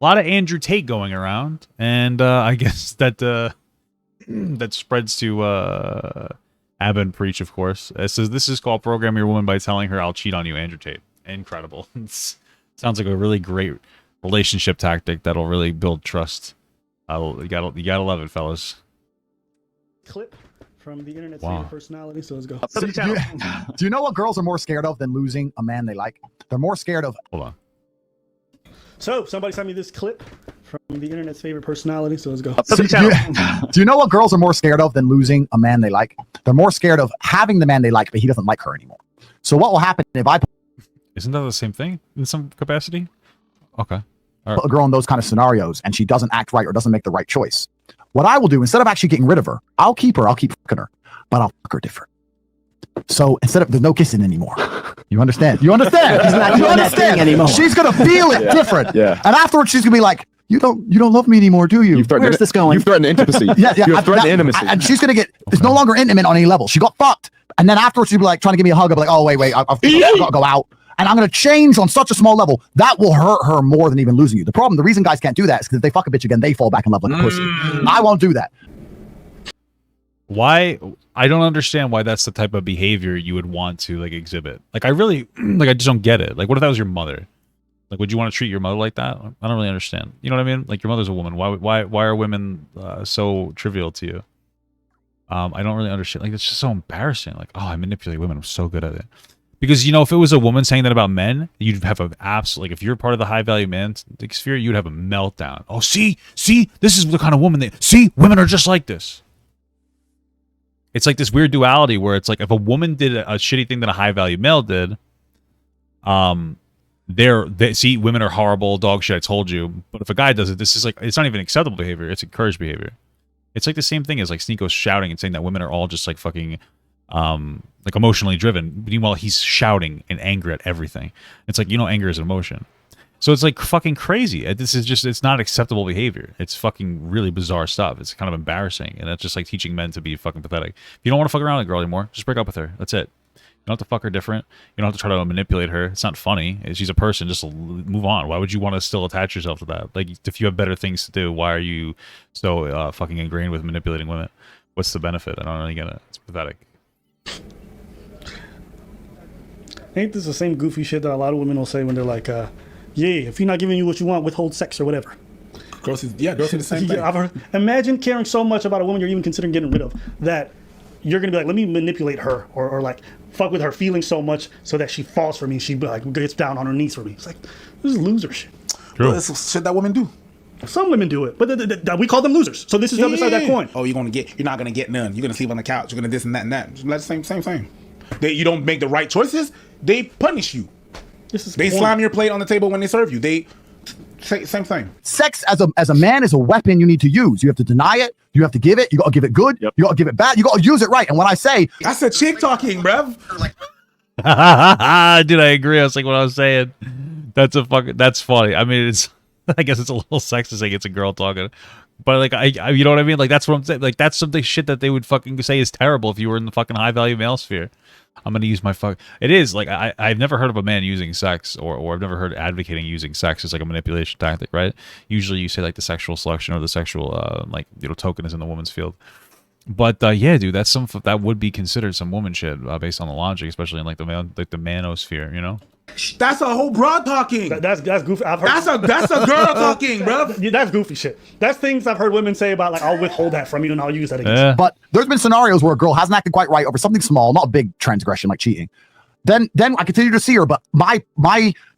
lot of Andrew Tate going around, and I guess that that spreads to Abin Preach, of course. It says this is called "Program Your Woman by Telling Her I'll Cheat on You," Andrew Tate. Incredible. Sounds like a really great relationship tactic that'll really build trust. You gotta love it, fellas. Clip from the internet's favorite personality. So let's go. So do you know what girls are more scared of than losing a man they like? They're more scared of. Hold on. So somebody sent me this clip from the internet's favorite personality. So let's go. So do you know what girls are more scared of than losing a man they like? They're more scared of having the man they like, but he doesn't like her anymore. So what will happen if I Isn't that the same thing in some capacity? Okay. put a girl in those kind of scenarios and she doesn't act right or doesn't make the right choice? What I will do, instead of actually getting rid of her, I'll keep fucking her, but I'll fuck her different. So instead of, there's no kissing anymore. You understand? You understand? He's not doing that thing anymore. She's gonna feel it different. Yeah. And afterwards she's gonna be like, you don't love me anymore, do you? Where's this going? You've threatened intimacy. Yeah. You've threatened intimacy. And she's gonna get, it's no longer intimate on any level. She got fucked. And then afterwards she'll be like trying to give me a hug. I'll be like, oh wait, I've got to go out. And I'm gonna change on such a small level that will hurt her more than even losing you. The reason guys can't do that is because if they fuck a bitch again, they fall back in love like a pussy. I won't do that. Why? I don't understand why that's the type of behavior you would want to like exhibit. Like I really, like I just don't get it. Like what if that was your mother? Like would you want to treat your mother like that? I don't really understand. You know what I mean? Like your mother's a woman. Why are women so trivial to you? I don't really understand. Like it's just so embarrassing. Like oh, I manipulate women. I'm so good at it. Because you know, if it was a woman saying that about men, you'd have an absolute. Like if you're part of the high value man sphere, you'd have a meltdown. Oh, see, this is the kind of woman that. See, women are just like this. It's like this weird duality where it's like if a woman did a shitty thing that a high value male did, see, women are horrible, dog shit, I told you. But if a guy does it, this is like, it's not even acceptable behavior, it's encouraged behavior. It's like the same thing as like Sneeko shouting and saying that women are all just like fucking, like emotionally driven. Meanwhile, he's shouting in anger at everything. It's like, you know, anger is an emotion. So it's like fucking crazy. This is just, it's not acceptable behavior. It's fucking really bizarre stuff. It's kind of embarrassing. And that's just like teaching men to be fucking pathetic. If you don't want to fuck around with a girl anymore, just break up with her. That's it. You don't have to fuck her different. You don't have to try to manipulate her. It's not funny. She's a person. Just move on. Why would you want to still attach yourself to that? Like, if you have better things to do, why are you so fucking ingrained with manipulating women? What's the benefit? I don't really get it. It's pathetic. Ain't this the same goofy shit that a lot of women will say when they're like, yeah, if you're not giving you what you want, withhold sex or whatever. Girls do the same thing. I've heard, imagine caring so much about a woman you're even considering getting rid of that you're going to be like, let me manipulate her or like fuck with her feelings so much so that she falls for me. She like gets down on her knees for me. It's like, this is loser shit. Well, it's shit that women do. Some women do it, but we call them losers. So this is the other side of that coin. Oh, you're not gonna get none. You're gonna sleep on the couch. You're gonna this and that and that. That's the same thing. You don't make the right choices, they punish you. They slam your plate on the table when they serve you. They same thing. Sex as a man is a weapon you need to use. You have to deny it. You have to give it. You gotta give it good. Yep. You gotta give it bad. You gotta use it right. And when I say that's a chick talking, bruv. Dude, I agree. I was like what I was saying. That's funny. I mean, I guess it's a little sexist saying it's a girl talking. But like I you know what I mean? Like that's what I'm saying. Like that's something shit that they would fucking say is terrible if you were in the fucking high value male sphere. I'm gonna use my fuck. It is like I've never heard of a man using sex or I've never heard advocating using sex as like a manipulation tactic, right? Usually you say like the sexual selection or the sexual like you know token is in the woman's field. But yeah, dude, that's that would be considered some woman shit based on the logic, especially in like the manosphere, you know. That's a whole broad talking. That's goofy. I've heard that's a girl talking, bro. That's goofy shit. That's things I've heard women say about like I'll withhold that from you and I'll use that against you. But there's been scenarios where a girl hasn't acted quite right over something small, not a big transgression like cheating. Then I continue to see her, but my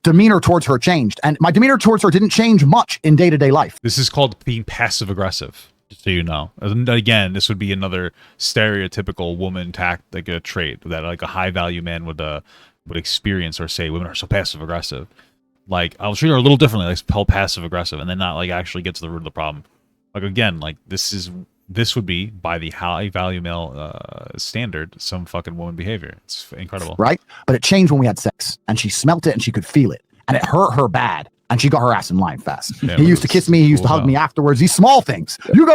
demeanor towards her changed, and my demeanor towards her didn't change much in day-to-day life. This is called being passive aggressive. So you know, and again, this would be another stereotypical woman like a trait that like a high value man would experience or say women are so passive aggressive. Like I'll treat her a little differently, like spell passive aggressive, and then not like actually get to the root of the problem. Like again, like this would be by the high value male standard some fucking woman behavior. It's incredible, right? But it changed when we had sex, and she smelt it and she could feel it, and it hurt her bad. and she got her ass in line fast. Yeah, He used to kiss me. He used to hug me afterwards. These small things. You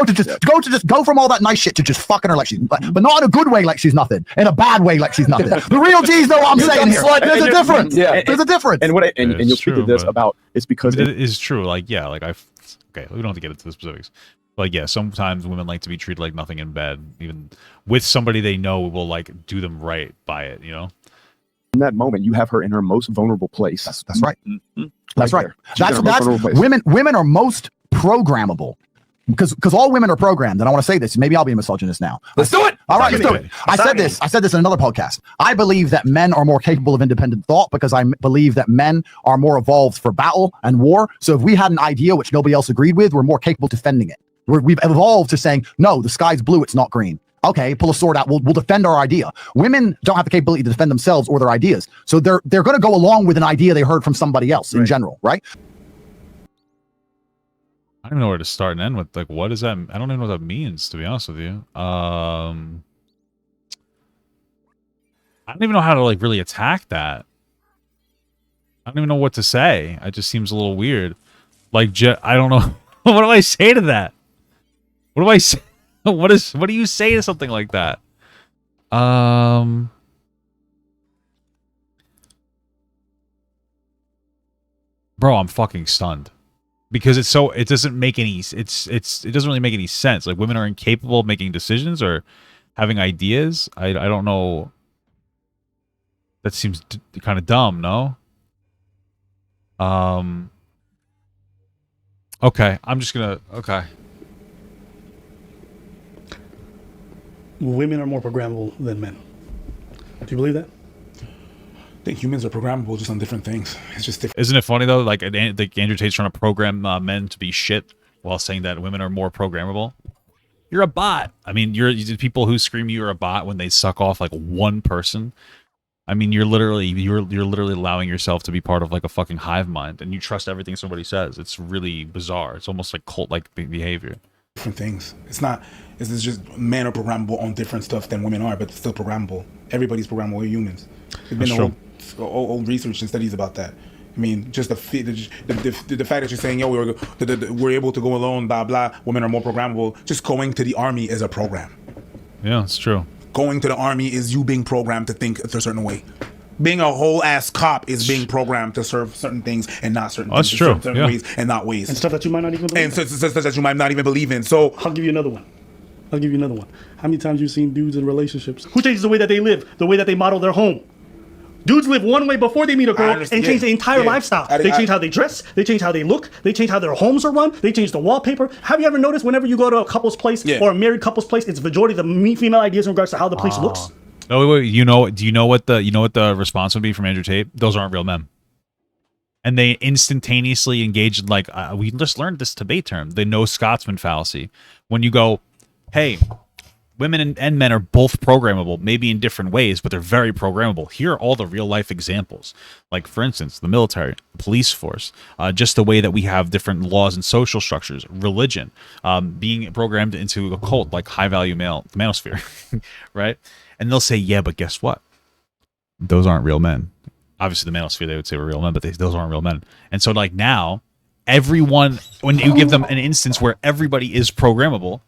go from all that nice shit to just fucking her like she's, but not in a good way like she's nothing. In a bad way like she's nothing. The real G's know what I'm saying here. There's a difference. Yeah. There's a difference. And and you'll speak to this but- about it's because it is true. Like, yeah, like okay, we don't have to get into the specifics. Like, yeah, sometimes women like to be treated like nothing in bed, even with somebody they know will like do them right by it, you know? in that moment you have her in her most vulnerable place. That's right. That's right. there. She's in her most That's vulnerable place. women are most programmable. Because all women are programmed, and I want to say this. Maybe I'll be a misogynist now. Let's do it. All right, let's do it. I said this in another podcast. I believe that men are more capable of independent thought because I believe that men are more evolved for battle and war. So if we had an idea which nobody else agreed with, we're more capable of defending it. We've evolved to saying, no, the sky's blue, it's not green. Okay, pull a sword out. We'll defend our idea. Women don't have the capability to defend themselves or their ideas, so they're going to go along with an idea they heard from somebody else in general, right? I don't know where to start and end with. Like, what is that? I don't even know what that means, to be honest with you. I don't even know how to like really attack that. I don't even know what to say. It just seems a little weird. Like, I don't know. What do I say to that? What do I say? What do you say to something like that? Bro, I'm fucking stunned. Because it doesn't make any it doesn't really make any sense. Like, women are incapable of making decisions or having ideas. I don't know. That seems kind of dumb, no? Okay, I'm just gonna okay. Women are more programmable than men. Do you believe that? I think humans are programmable just on different things. It's just different. Isn't it funny though? Like Andrew Tate's trying to program men to be shit while saying that women are more programmable. You're a bot. I mean, you're people who scream you're a bot when they suck off like one person. I mean, you're literally allowing yourself to be part of like a fucking hive mind, and you trust everything somebody says. It's really bizarre. It's almost like cult-like behavior. Different things. It's just men are programmable on different stuff than women are, but still programmable. Everybody's programmable. We're humans. There's been old research and studies about that. I mean, just the fact that you're saying, yo, we're able to go alone, blah blah. Women are more programmable. Just going to the army is a program. Yeah, it's true. Going to the army is you being programmed to think a certain way. Being a whole ass cop is being programmed to serve certain things and not certain things. That's true. Certain ways and not ways. And stuff that you might not even believe in. And stuff that you might not even believe in. So I'll give you another one. How many times you've seen dudes in relationships? Who changes the way that they live, the way that they model their home? Dudes live one way before they meet a girl and change the entire lifestyle. They change how they dress. They change how they look. They change how their homes are run. They change the wallpaper. Have you ever noticed whenever you go to a couple's place or a married couple's place, it's majority of the female ideas in regards to how the place looks? Oh wait, do you know what the response would be from Andrew Tate? Those aren't real men. And they instantaneously engage in like we just learned this debate term, the no Scotsman fallacy. When you go, hey, women and men are both programmable, maybe in different ways, but they're very programmable. Here are all the real life examples. Like, for instance, the military, the police force, just the way that we have different laws and social structures, religion, being programmed into a cult like high value manosphere, right? And they'll say, yeah, but guess what? Those aren't real men. Obviously, the manosphere, they would say were real men, but those aren't real men. And so, like, now, everyone, when you give them an instance where everybody is programmable,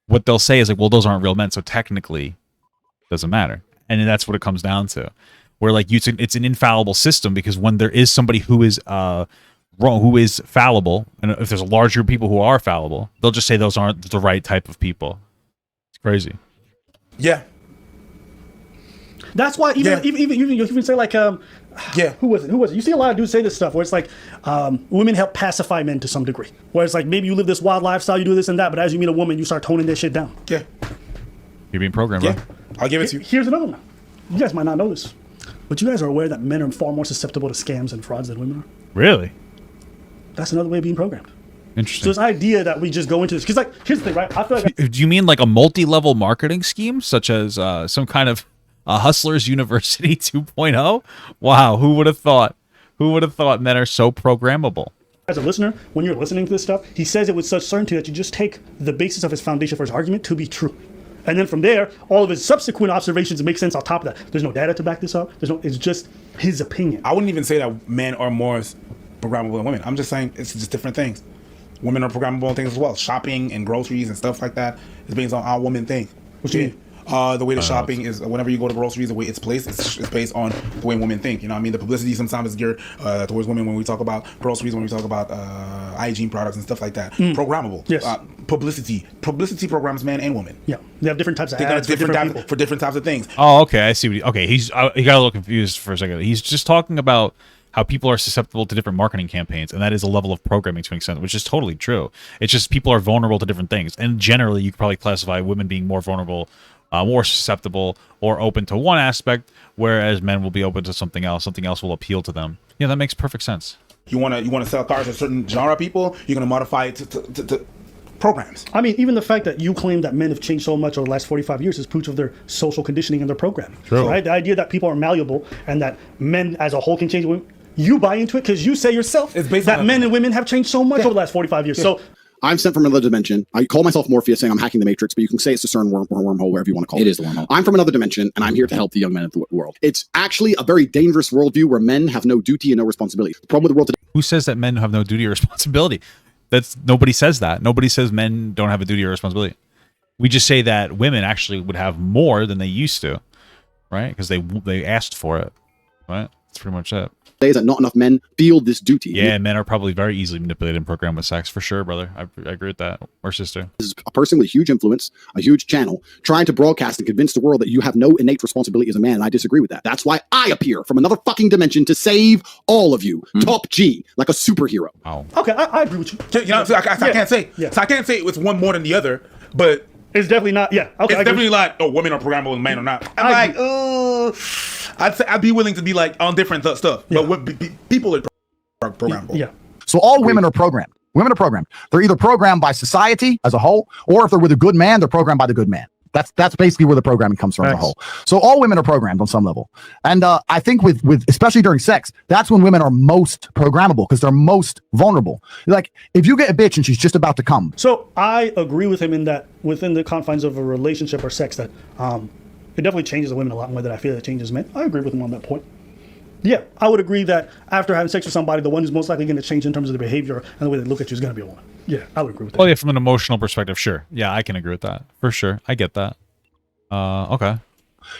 what they'll say is like, well, those aren't real men, so technically it doesn't matter. And that's what it comes down to. Where like it's an infallible system, because when there is somebody who is wrong, who is fallible, and if there's a large group of people who are fallible, they'll just say those aren't the right type of people. It's crazy. yeah. That's why even you even say like who was it? You see a lot of dudes say this stuff where it's like women help pacify men to some degree. Where it's like maybe you live this wild lifestyle, you do this and that, but as you meet a woman, you start toning that shit down. Yeah. You're being programmed, Yeah. bro. I'll give it to you. Here's another one. You guys might not know this, but you guys are aware that men are far more susceptible to scams and frauds than women are. Really? That's another way of being programmed. So Interesting. this idea that we just go into this, because like here's the thing, right? I feel like Do you mean like a multi-level marketing scheme, such as some kind of Hustlers University 2.0? Wow, who would have thought? Who would have thought men are so programmable? as a listener, when you're listening to this stuff, he says it with such certainty that you just take the basis of his foundation for his argument to be true. And then from there, all of his subsequent observations make sense on top of that. There's no data to back this up. It's just his opinion. I wouldn't even say that men are more programmable than women. I'm just saying it's just different things. Women are programmable in things as well. Shopping and groceries and stuff like that is based on how women think. What you mean? The way the shopping is, whenever you go to groceries, the way it's placed, it's based on the way women think. You know what I mean? The publicity sometimes is geared towards women when we talk about groceries, when we talk about hygiene products and stuff like that. Programmable. Yes. Publicity programs men and women. Yeah. They have different types of They got ads for different people. for different types of things. Oh, okay. I see. Okay, he got a little confused for a second. He's just talking about how people are susceptible to different marketing campaigns, and that is a level of programming to an extent, which is totally true. It's just people are vulnerable to different things, and generally, you could probably classify women being more vulnerable, more susceptible, or open to one aspect, whereas men will be open to something else. Something else will appeal to them. Yeah, that makes perfect sense. You want to sell cars to a certain genre of people, you're going to modify it to programs. I mean, even the fact that you claim that men have changed so much over the last 45 years is proof of their social conditioning and their programming. True. Right? The idea that people are malleable and that men as a whole can change women, you buy into it because you say yourself that men and women have changed so much over the last 45 years. So I'm sent from another dimension. I call myself Morpheus, saying I'm hacking the Matrix, but you can say it's a CERN wormhole, wherever you want to call it. It is the wormhole. I'm from another dimension, and I'm here to help the young men of the world. It's actually a very dangerous worldview where men have no duty and no responsibility. The problem with the world today. Who says that men have no duty or responsibility? Nobody says that. Nobody says men don't have a duty or responsibility. We just say that women actually would have more than they used to, right? Because they asked for it, right? That's pretty much it. Is that not enough men feel this duty. Yeah, men are probably very easily manipulated and programmed with sex, for sure, brother. I agree with that. Or sister. This is a person with huge influence, a huge channel, trying to broadcast and convince the world that you have no innate responsibility as a man, and I disagree with that. That's why I appear from another fucking dimension to save all of you. Top G, like a superhero. Oh. okay, I agree with you. You know, so I can't say. Yeah. So I can't say it's one more than the other, but It's definitely not. Yeah. Okay. it's definitely like, oh, women are programmable and men are not. I'm like, I'd be willing to be like on different stuff, Yeah. but people are programmable. Yeah. So all women are programmed. Women are programmed. They're either programmed by society as a whole, or if they're with a good man, they're programmed by the good man. That's basically where the programming comes from as a whole. So all women are programmed on some level. And I think with especially during sex, that's when women are most programmable because they're most vulnerable. Like if you get a bitch and she's just about to come. So I agree with him in that within the confines of a relationship or sex that it definitely changes the women a lot more than I feel it changes men. I agree with him on that point. Yeah, I would agree that after having sex with somebody, the one who's most likely going to change in terms of the behavior and the way they look at you is going to be a woman. Yeah, I would agree with that. Well, yeah, from an emotional perspective, sure. Yeah, I can agree with that. For sure. I get that. Okay.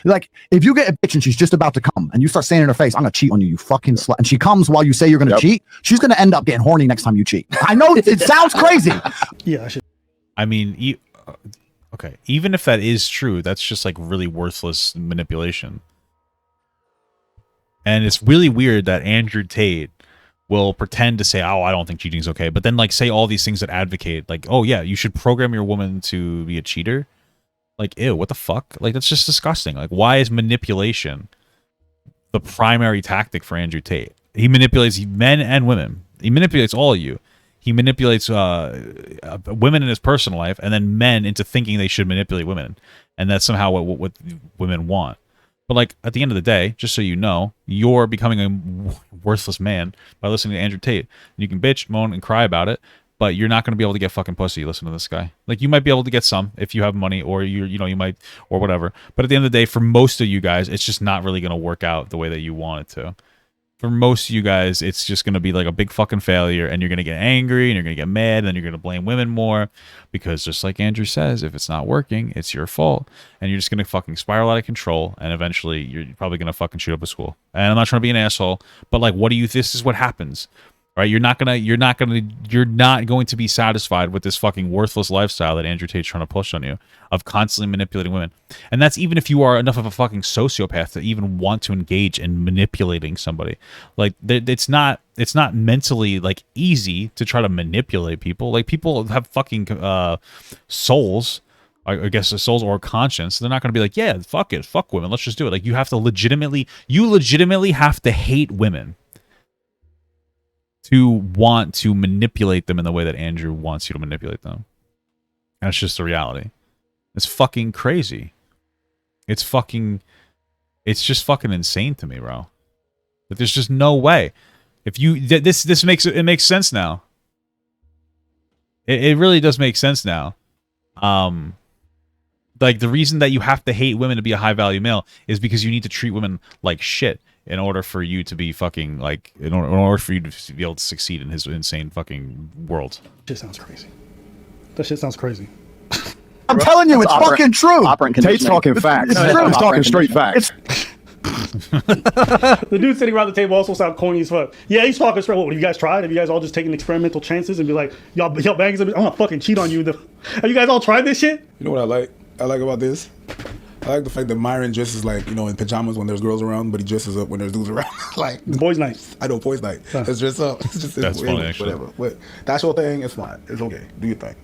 Like if you get a bitch and she's just about to come and you start saying in her face, I'm going to cheat on you, you fucking slut. And she comes while you say you're going to cheat. She's going to end up getting horny next time you cheat. I know it sounds crazy. Yeah, I should. I mean, okay. Even if that is true, that's just like really worthless manipulation. And it's really weird that Andrew Tate will pretend to say, oh, I don't think cheating is okay. But then like say all these things that advocate like, oh yeah, you should program your woman to be a cheater. Like, ew, what the fuck? Like, that's just disgusting. Like, why is manipulation the primary tactic for Andrew Tate? He manipulates men and women. He manipulates all of you. He manipulates women in his personal life and then men into thinking they should manipulate women. And that's somehow what women want. But, like, at the end of the day, just so you know, you're becoming a worthless man by listening to Andrew Tate. You can bitch, moan, and cry about it, but you're not going to be able to get fucking pussy. Listen to this guy. Like, you might be able to get some if you have money, or you might, or whatever. But at the end of the day, for most of you guys, it's just not really going to work out the way that you want it to. For most of you guys, it's just going to be like a big fucking failure, and you're going to get angry, and you're going to get mad, and then you're going to blame women more, because just like Andrew says, if it's not working, it's your fault, and you're just going to fucking spiral out of control, and eventually you're probably going to fucking shoot up a school. And I'm not trying to be an asshole, but like, this is what happens. Right? You're not going to be satisfied with this fucking worthless lifestyle that Andrew Tate's trying to push on you of constantly manipulating women. And that's even if you are enough of a fucking sociopath to even want to engage in manipulating somebody. Like, it's not mentally like easy to try to manipulate people. Like, people have fucking souls. I guess souls or conscience. They're not going to be like, yeah, fuck it, fuck women, let's just do it. Like, you legitimately have to hate women to want to manipulate them in the way that Andrew wants you to manipulate them. That's just the reality. It's fucking crazy. It's just fucking insane to me, bro. But there's just no way. If you this makes sense now. It really does make sense now. Like, the reason that you have to hate women to be a high value male is because you need to treat women like shit. in order for you to be fucking like in order for you to be able to succeed in his insane fucking world. Shit sounds crazy. That shit sounds crazy. I'm telling you, it's fucking true. Tate's talking facts. It's true. He's talking straight facts. The dude sitting around the table also sound corny as fuck. Yeah, he's talking straight. What have you guys tried? Have you guys all just taken experimental chances and be like, y'all bangs? I'm gonna fucking cheat on you. Have you guys all tried this shit? You know what I like? I like about this. I like the fact that Myron dresses like, you know, in pajamas when there's girls around, but he dresses up when there's dudes around. Like boys' night. I know, boys' night. Let's dress up. It's just That's funny, actually. Whatever. But that's your thing. It's fine. It's okay. Do your thing.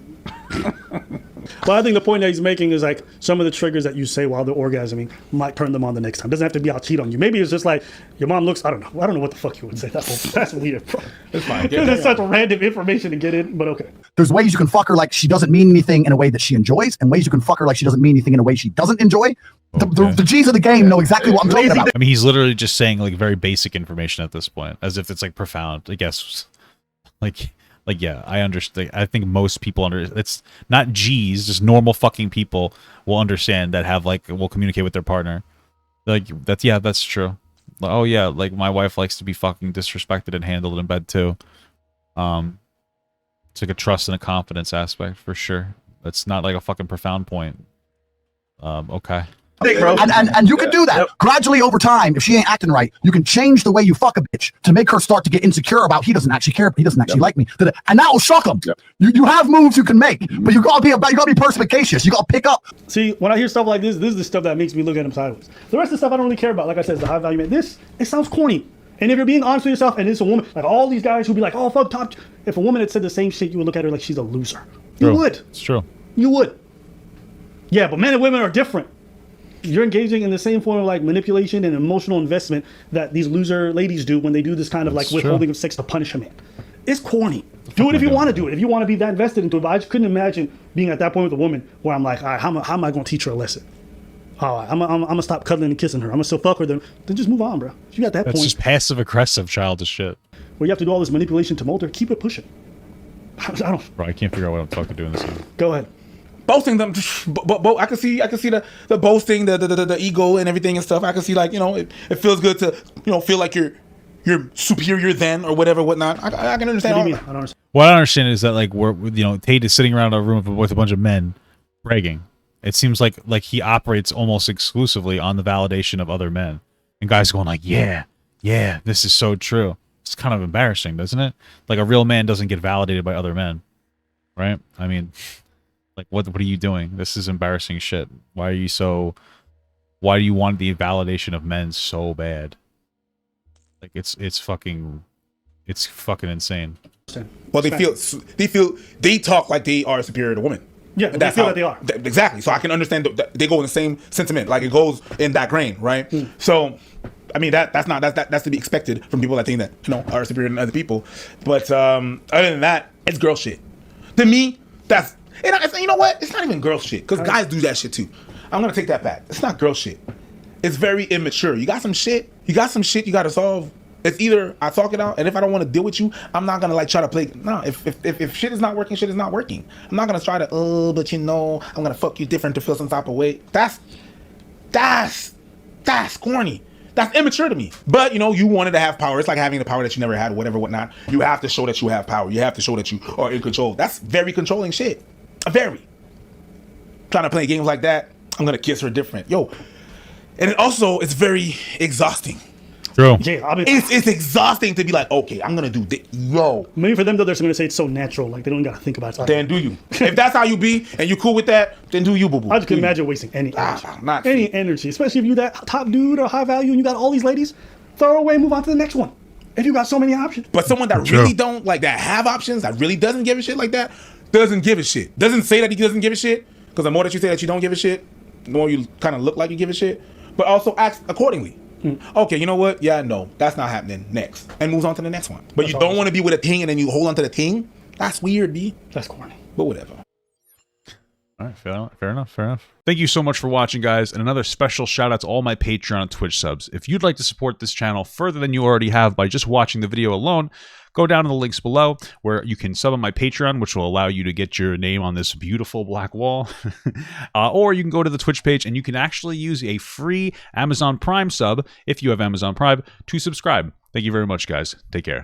But I think the point that he's making is like some of the triggers that you say while they're orgasming might turn them on the next time. Doesn't have to be I'll cheat on you. Maybe it's just like your mom looks. I don't know what the fuck you would say. That's weird, bro. It's fine. It's such random information to get in, but okay. There's ways you can fuck her like she doesn't mean anything in a way that she enjoys, and ways you can fuck her like she doesn't mean anything in a way she doesn't enjoy. The G's of the game know exactly what I'm talking about. I mean, he's literally just saying like very basic information at this point, as if it's like profound. I guess, like yeah, I understand. I think most people it's not G's, just normal fucking people will understand that will communicate with their partner. Like that's true. Oh yeah, like my wife likes to be fucking disrespected and handled in bed too. It's like a trust and a confidence aspect for sure. That's not like a fucking profound point. Okay. And you can do that gradually over time. If she ain't acting right, you can change the way you fuck a bitch to make her start to get insecure about he doesn't actually care, he doesn't actually like me, and that will shock him. You have moves you can make, but you gotta be perspicacious. You gotta pick up. See, when I hear stuff like this is the stuff that makes me look at him sideways. The rest of the stuff I don't really care about. Like I said, it's the high value man. It sounds corny. And if you're being honest with yourself, and it's a woman, like all these guys who be like, oh fuck top. If a woman had said the same shit, you would look at her like she's a loser. You would. It's true. You would. Yeah, but men and women are different. You're engaging in the same form of like manipulation and emotional investment that these loser ladies do when they do this kind of like withholding of sex to punish a man. It's corny. Do it if you want to do it. If you want to be that invested into it. But I just couldn't imagine being at that point with a woman where I'm like, all right, how am I going to teach her a lesson? All right, I'm gonna stop cuddling and kissing her. I'm gonna still fuck her. Then just move on, bro. If you got that That's point. just passive aggressive childish shit. Where you have to do all this manipulation to mold her. Keep it pushing. I don't. Bro, I can't figure out what I'm fucking doing this game. Go ahead. Boasting them, but I can see the boasting, the ego and everything and stuff. I can see like, you know, it feels good to, you know, feel like you're superior then or whatever, whatnot. I can understand. What do you mean? I don't understand. What I don't understand is that like Tate is sitting around a room with a bunch of men bragging. It seems like he operates almost exclusively on the validation of other men, and guys going like, yeah, this is so true. It's kind of embarrassing, doesn't it? Like a real man doesn't get validated by other men, right? I mean. Like, what are you doing? This is embarrassing shit. Why do you want the validation of men so bad? Like, it's fucking insane. Well, they talk like they are superior to women. Yeah, they feel that they are. Exactly. So I can understand that they go in the same sentiment. Like it goes in that grain, right? So, I mean, that's to be expected from people that think that, you know, are superior than other people. But other than that, it's girl shit. To me, that's. And you know what? It's not even girl shit, because guys do that shit too. I'm gonna take that back. It's not girl shit. It's very immature. You got some shit you gotta solve. It's either I talk it out, and if I don't want to deal with you, I'm not gonna like try to play. No, if shit is not working, shit is not working. I'm not gonna try to. But you know, I'm gonna fuck you different to feel some type of way. That's corny. That's immature to me. But, you know, you wanted to have power. It's like having the power that you never had, whatever, whatnot. You have to show that you have power. You have to show that you are in control. That's very controlling shit. Very. Trying to play games like that, I'm going to kiss her different. Yo. And it also, it's very exhausting. True. Yeah, it's exhausting to be like, okay, I'm going to do this. Yo. Maybe for them, though, they're going to say it's so natural. Like, they don't got to think about it. Then do you. If that's how you be, and you cool with that, then do you, boo-boo. I just can imagine wasting any energy. Especially if you that top dude or high value and you got all these ladies, throw away, move on to the next one. If you got so many options. But someone that really don't, like, that have options, that really doesn't give a shit like that, doesn't give a shit. Doesn't say that he doesn't give a shit, because the more that you say that you don't give a shit, the more you kind of look like you give a shit. But also act accordingly. Okay, you know what? Yeah, no, that's not happening. Next. And moves on to the next one. But you don't want to be with a thing and then you hold on to the thing. That's weird, B. That's corny. But whatever. All right, fair enough. Thank you so much for watching, guys. And another special shout out to all my Patreon and Twitch subs. If you'd like to support this channel further than you already have by just watching the video alone, go down to the links below where you can sub on my Patreon, which will allow you to get your name on this beautiful black wall. Or you can go to the Twitch page and you can actually use a free Amazon Prime sub, if you have Amazon Prime, to subscribe. Thank you very much, guys. Take care.